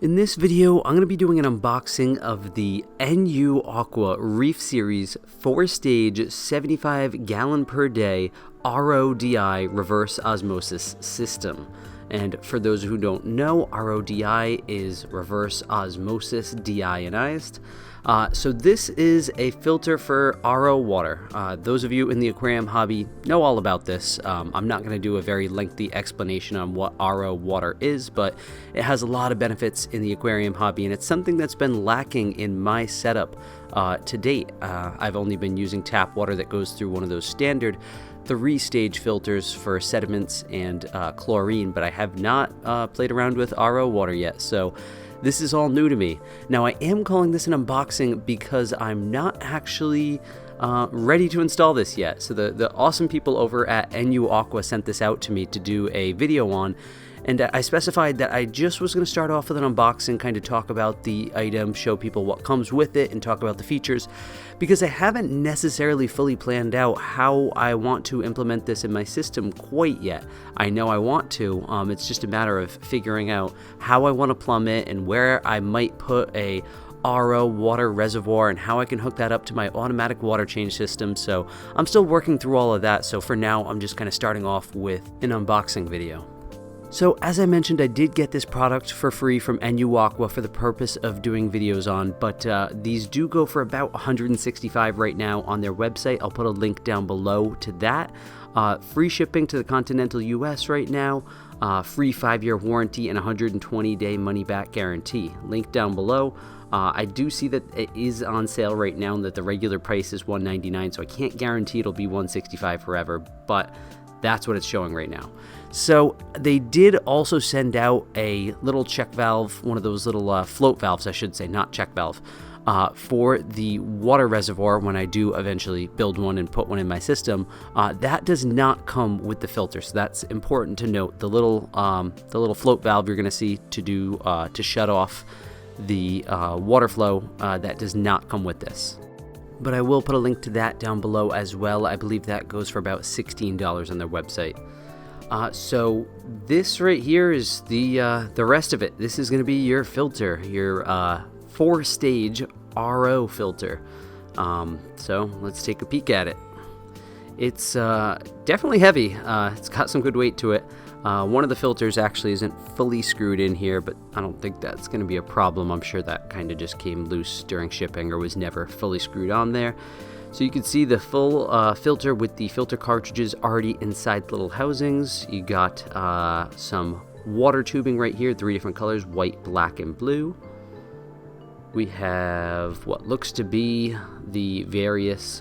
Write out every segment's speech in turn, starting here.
In this video, I'm going to be doing an unboxing of the NU Aqua Reef Series 4-stage 75 gallon per day RODI reverse osmosis system. And for those who don't know, RODI is reverse osmosis deionized. So this is a filter for RO water. Those of you in the aquarium hobby know all about this. I'm not going to do a very lengthy explanation on what RO water is, but it has a lot of benefits in the aquarium hobby, and it's something that's been lacking in my setup to date. I've only been using tap water that goes through one of those standard 3-stage filters for sediments and chlorine, but I have not played around with RO water yet, so this is all new to me. Now, I am calling this an unboxing because I'm not actually ready to install this yet. So the awesome people over at NU Aqua sent this out to me to do a video on, and I specified that I just was going to start off with an unboxing, kind of talk about the item, show people what comes with it, and talk about the features, because I haven't necessarily fully planned out how I want to implement this in my system quite yet. I know I want to, it's just a matter of figuring out how I want to plumb it and where I might put a RO water reservoir and how I can hook that up to my automatic water change system. So I'm still working through all of that, so for now I'm just kind of starting off with an unboxing video. So as I mentioned, I did get this product for free from NU Aqua for the purpose of doing videos on, but these do go for about $165 right now on their website. I'll put a link down below to that. Free shipping to the continental US right now, free 5-year warranty and 120-day money-back guarantee. Link down below. I do see that it is on sale right now and that the regular price is $199, so I can't guarantee it'll be $165 forever, but that's what it's showing right now. So they did also send out a little check valve, one of those little float valves, I should say, not check valve, for the water reservoir when I do eventually build one and put one in my system. That does not come with the filter, so that's important to note. The little float valve you're going to see to shut off the water flow, that does not come with this. But I will put a link to that down below as well. I believe that goes for about $16 on their website. So this right here is the rest of it. This is going to be your filter, your 4-stage RO filter. So let's take a peek at it. It's definitely heavy. It's got some good weight to it. One of the filters actually isn't fully screwed in here, but I don't think that's going to be a problem. I'm sure that kind of just came loose during shipping or was never fully screwed on there. So you can see the full filter with the filter cartridges already inside little housings. You got some water tubing right here, 3 different colors, white, black, and blue. We have what looks to be the various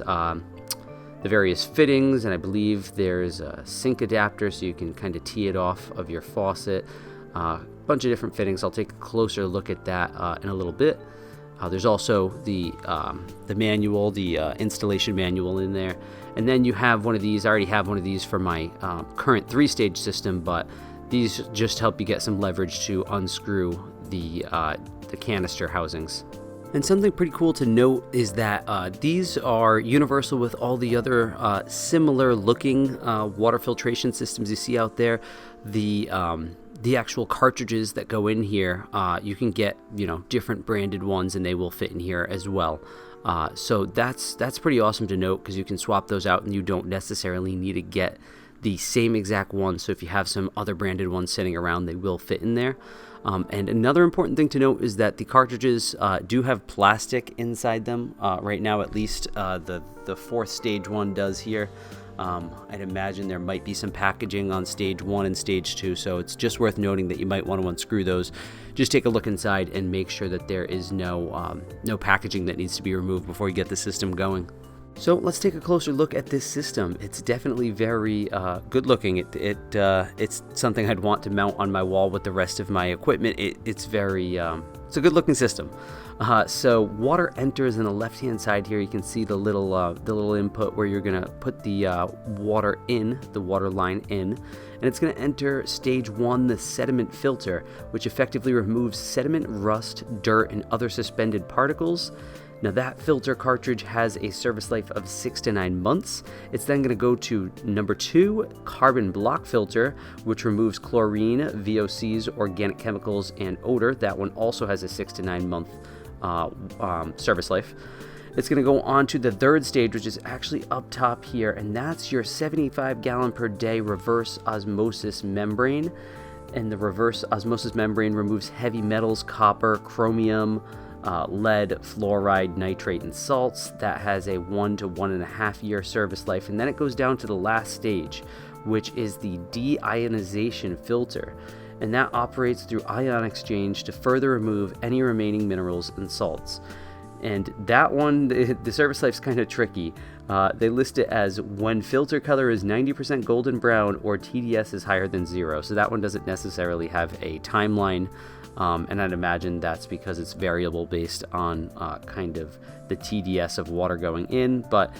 fittings, and I believe there's a sink adapter so you can kind of tee it off of your faucet. A bunch of different fittings. I'll take a closer look at that in a little bit. There's also the manual, the installation manual in there, and then you have one of these. I already have one of these for my current 3-stage system, but these just help you get some leverage to unscrew the canister housings. And something pretty cool to note is that these are universal with all the other similar looking water filtration systems you see out there. The actual cartridges that go in here, you can get, different branded ones, and they will fit in here as well. So that's pretty awesome to note, because you can swap those out and you don't necessarily need to get the same exact one. So if you have some other branded ones sitting around, they will fit in there. And another important thing to note is that the cartridges do have plastic inside them. Right now, at least, the 4th stage one does here. I'd imagine there might be some packaging on stage 1 and stage 2, so it's just worth noting that you might want to unscrew those. Just take a look inside and make sure that there is no packaging that needs to be removed before you get the system going. So let's take a closer look at this system. It's definitely very good looking. It's something I'd want to mount on my wall with the rest of my equipment. It's a good looking system. So water enters on the left hand side here. You can see the little input where you're gonna put the water line in, and it's gonna enter stage 1, the sediment filter, which effectively removes sediment, rust, dirt, and other suspended particles. Now that filter cartridge has a service life of 6 to 9 months. It's then going to go to number 2, carbon block filter, which removes chlorine, VOCs, organic chemicals, and odor. That one also has a 6 to 9 month service life. It's going to go on to the third stage, which is actually up top here, and that's your 75 gallon per day reverse osmosis membrane. And the reverse osmosis membrane removes heavy metals, copper, chromium, lead, fluoride, nitrate, and salts. That has a 1 to 1.5 year service life. And then it goes down to the last stage, which is the deionization filter. And that operates through ion exchange to further remove any remaining minerals and salts. And that one, the service life is kind of tricky. They list it as when filter color is 90% golden brown or TDS is higher than 0. So that one doesn't necessarily have a timeline. And I'd imagine that's because it's variable based on kind of the TDS of water going in. But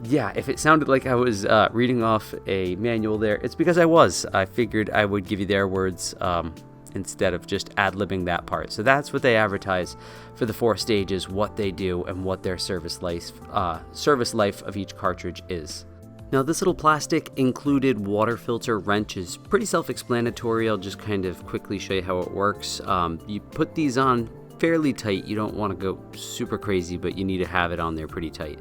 yeah, if it sounded like I was reading off a manual there, it's because I was. I figured I would give you their words instead of just ad-libbing that part. So that's what they advertise for the 4 stages, what they do, and what their service life of each cartridge is. Now this little plastic included water filter wrench is pretty self-explanatory. I'll just kind of quickly show you how it works. You put these on fairly tight. You don't want to go super crazy, but you need to have it on there pretty tight.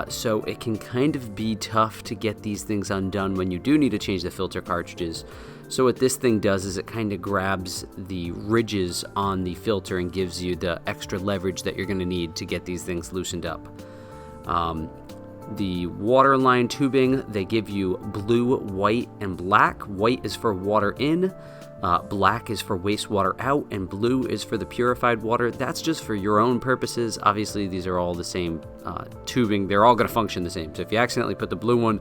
So it can kind of be tough to get these things undone when you do need to change the filter cartridges. So what this thing does is it kind of grabs the ridges on the filter and gives you the extra leverage that you're going to need to get these things loosened up. The water line tubing, they give you blue, white, and black. White is for water in, black is for wastewater out, and blue is for the purified water. That's just for your own purposes. Obviously, these are all the same tubing. They're all going to function the same. So if you accidentally put the blue one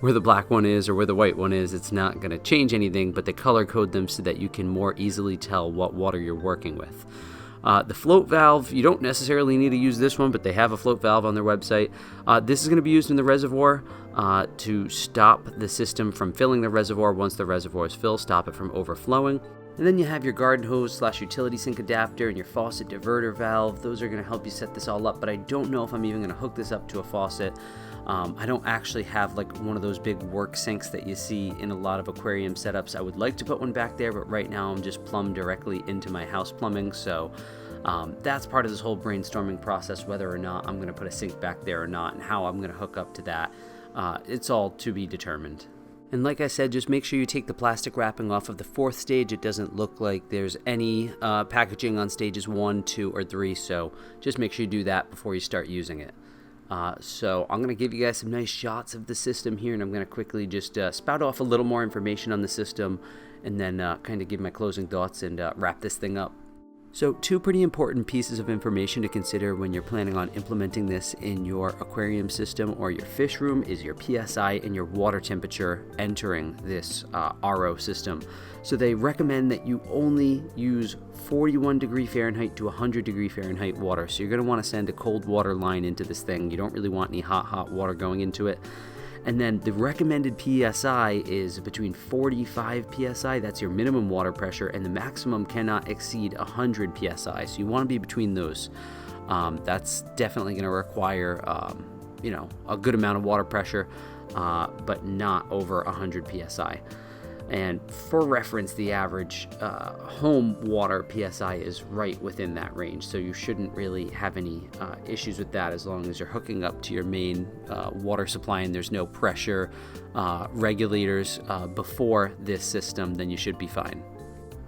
where the black one is or where the white one is, it's not going to change anything, but they color code them so that you can more easily tell what water you're working with. The float valve, you don't necessarily need to use this one, but they have a float valve on their website. This is going to be used in the reservoir to stop the system from filling the reservoir. Once the reservoir is filled, stop it from overflowing. And then you have your garden hose / utility sink adapter and your faucet diverter valve. Those are going to help you set this all up, but I don't know if I'm even going to hook this up to a faucet. I don't actually have like one of those big work sinks that you see in a lot of aquarium setups. I would like to put one back there, but right now I'm just plumbed directly into my house plumbing. So that's part of this whole brainstorming process, whether or not I'm going to put a sink back there or not, and how I'm going to hook up to that. It's all to be determined. And like I said, just make sure you take the plastic wrapping off of the 4th stage. It doesn't look like there's any packaging on stages 1, 2, or 3, so just make sure you do that before you start using it. So I'm going to give you guys some nice shots of the system here, and I'm going to quickly just spout off a little more information on the system, and then kind of give my closing thoughts and wrap this thing up. So 2 pretty important pieces of information to consider when you're planning on implementing this in your aquarium system or your fish room is your PSI and your water temperature entering this RO system. So they recommend that you only use 41 degree Fahrenheit to 100 degree Fahrenheit water. So you're going to want to send a cold water line into this thing. You don't really want any hot water going into it. And then the recommended PSI is between 45 PSI, that's your minimum water pressure, and the maximum cannot exceed 100 PSI. So you want to be between those. That's definitely going to require, a good amount of water pressure, but not over 100 PSI. And for reference, the average home water PSI is right within that range, so you shouldn't really have any issues with that as long as you're hooking up to your main water supply and there's no pressure regulators before this system, then you should be fine.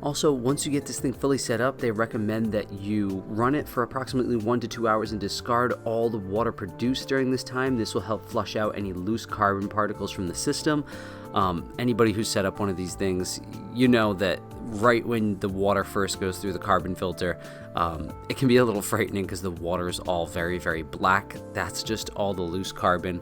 Also, once you get this thing fully set up, they recommend that you run it for approximately 1 to 2 hours and discard all the water produced during this time. This will help flush out any loose carbon particles from the system. Anybody who's set up one of these things, you know that right when the water first goes through the carbon filter, it can be a little frightening because the water is all very, very black. That's just all the loose carbon.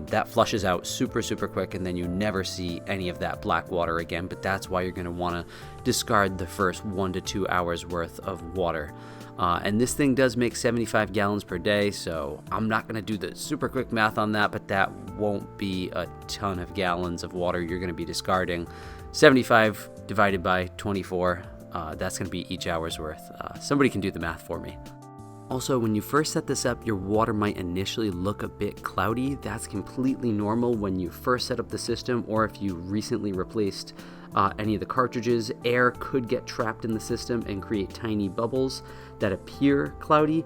That flushes out super quick, and then you never see any of that black water again, but that's why you're going to want to discard the first 1 to 2 hours worth of water. And this thing does make 75 gallons per day, so I'm not going to do the super quick math on that, but that won't be a ton of gallons of water you're going to be discarding. 75 divided by 24, that's going to be each hour's worth. Somebody can do the math for me. Also, when you first set this up, your water might initially look a bit cloudy. That's completely normal when you first set up the system, or if you recently replaced any of the cartridges. Air could get trapped in the system and create tiny bubbles that appear cloudy.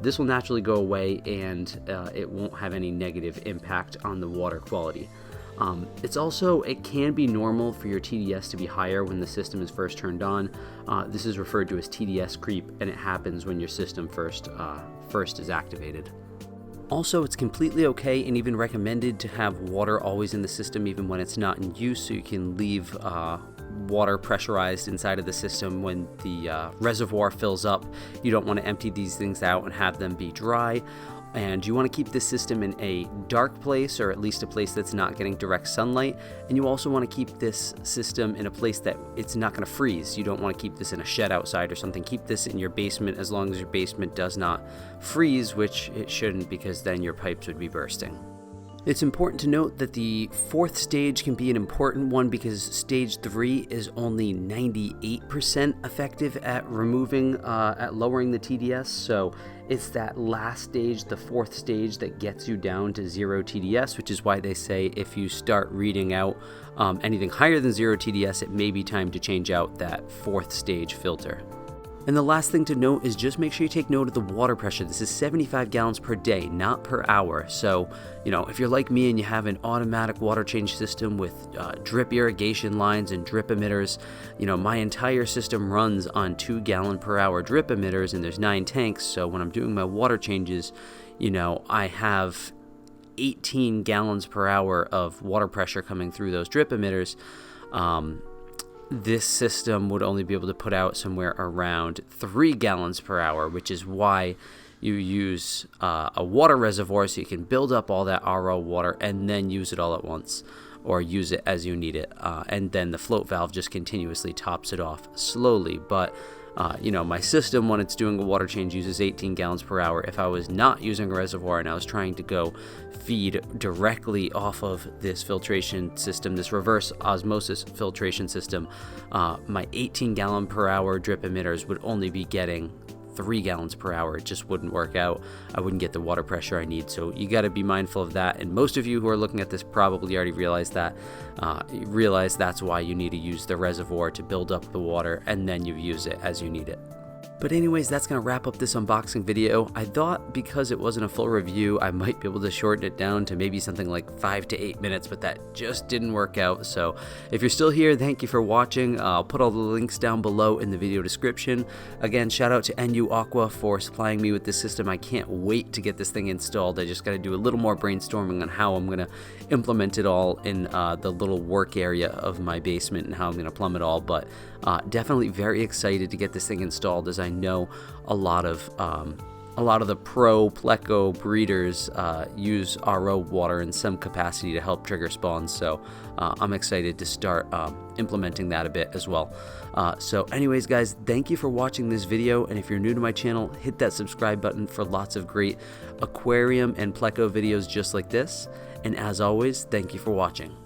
This will naturally go away, and it won't have any negative impact on the water quality. It can be normal for your TDS to be higher when the system is first turned on. This is referred to as TDS creep, and it happens when your system first is activated. Also, it's completely okay and even recommended to have water always in the system even when it's not in use, so you can leave water pressurized inside of the system when the reservoir fills up. You don't want to empty these things out and have them be dry. And you want to keep this system in a dark place, or at least a place that's not getting direct sunlight. And you also want to keep this system in a place that it's not going to freeze. You don't want to keep this in a shed outside or something. Keep this in your basement as long as your basement does not freeze, which it shouldn't, because then your pipes would be bursting. It's important to note that the fourth stage can be an important one because stage 3 is only 98% effective at lowering the TDS. So it's that last stage, the fourth stage, that gets you down to 0 TDS, which is why they say if you start reading out anything higher than 0 TDS, it may be time to change out that fourth stage filter. And the last thing to note is just make sure you take note of the water pressure. This is 75 gallons per day, not per hour. So, if you're like me and you have an automatic water change system with drip irrigation lines and drip emitters, my entire system runs on 2 gallon per hour drip emitters, and there's 9 tanks. So when I'm doing my water changes, I have 18 gallons per hour of water pressure coming through those drip emitters. This system would only be able to put out somewhere around 3 gallons per hour, which is why you use a water reservoir, so you can build up all that RO water and then use it all at once, or use it as you need it. And then the float valve just continuously tops it off slowly. But my system, when it's doing a water change, uses 18 gallons per hour. If I was not using a reservoir and I was trying to go feed directly off of this filtration system, this reverse osmosis filtration system, my 18 gallon per hour drip emitters would only be getting 3 gallons per hour. It just wouldn't work out. I wouldn't get the water pressure I need. So you got to be mindful of that. And most of you who are looking at this probably already realize that. Realize that's why you need to use the reservoir to build up the water, and then you use it as you need it. But anyways, that's going to wrap up this unboxing video. I thought because it wasn't a full review, I might be able to shorten it down to maybe something like 5 to 8 minutes, but that just didn't work out. So if you're still here, thank you for watching. I'll put all the links down below in the video description. Again, shout out to NU Aqua for supplying me with this system. I can't wait to get this thing installed. I just got to do a little more brainstorming on how I'm going to implement it all in the little work area of my basement and how I'm going to plumb it all. But definitely very excited to get this thing installed, as I know a lot of the pro pleco breeders use RO water in some capacity to help trigger spawns. So I'm excited to start implementing that a bit as well. So anyways, guys, thank you for watching this video, and if you're new to my channel, hit that subscribe button for lots of great aquarium and pleco videos just like this. And as always, thank you for watching.